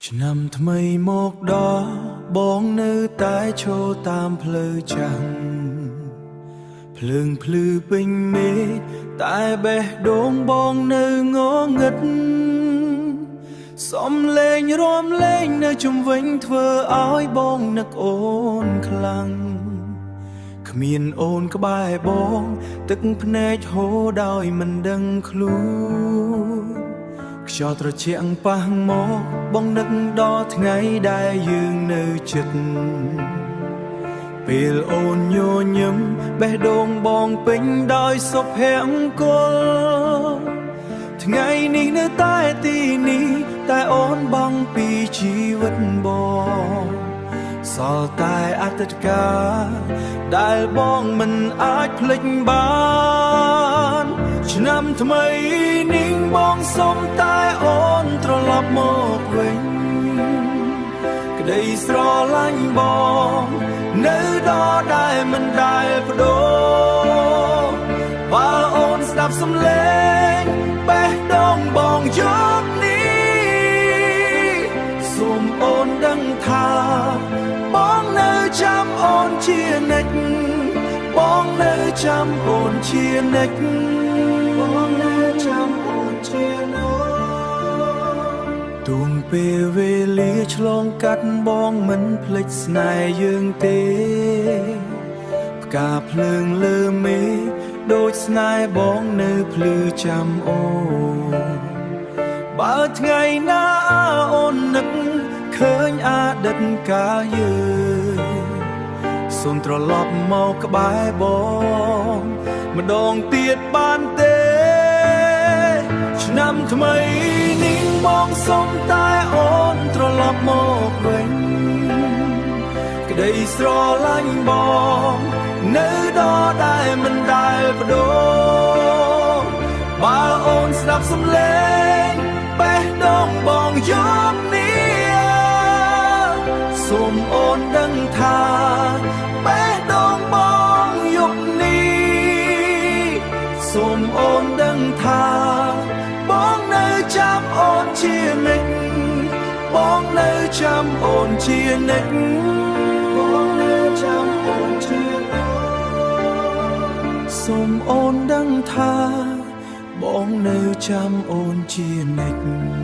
ឆ្នាំថ្មីមកដល់បងនៅតែឈរតាមផ្លូវចាំងភ្លើងភ្លឺពេញមេឃតែបេះដូងបងនៅងងឹតសំលេងរំលែងនៅជុំវិញធ្វើឲ្យបងនឹកអូនខ្លាំងគ្មានអូនក្បែរបងទឹកភ្នែកហូរដោយមិនដឹងខ្លួនខ្យល់ត្រជាក់ប៉ះមកបងនឹកដល់ថ្ងៃដែលយើងនៅជិតពេលអូនញញឹមបេះដូងបងពេញដោយសុភមង្គលថ្ងៃនេះនៅតែទីនេះតែអូនបងពីជីវិតបងសល់តែអតីតកាលដែលបងមិនអាចភ្លេចបានឆ្នាំថ្មីនេះបងសូមតែអូនត្រឡប់មកវិញក្តីស្រឡាញ់បងនៅដល់ដែលមិនដែលបដូរបើអូនស្ដាប់សំឡេងបេះដូងបងយប់នេះសូមអូនដឹងថាបងនៅចាំអូនជានិច្ចបងនៅចាំអូនជានិច្ចបងនៅចាំអូនជានិច្ចទួងពេលវេលាឆ្លងកាត់បងមិនភ្លេចស្នេហ៍យើងទេផ្កាភ្លើងលើមេឃដូចស្នេហ៍បងនៅភ្លឺចាំអូនបើថ្ងៃណាអូននឹកឃើញអតីតកាលយើងសូមត្រឡប់មកក្បែរបងម្ដងទៀតបានទេឆ្នាំថ្មីនេះបងសូមតែអូនត្រឡប់មកវិញក្តីស្រឡាញ់បងនៅដល់ដែលមិនដែលបដូរបើអូនស្ដាប់សំឡេងបេះដូងបងយប់នេះសូមអូនដឹងថាបេះដូងបងយប់នេះសូមអូនដឹងថាបងនៅចាំអូនជានិច្ចបងនៅចាំអូនជានិច្ចបងនៅចាំអូនជានិច្ចសូមអូនដឹងថាបងនៅចាំអូនជានិច្ច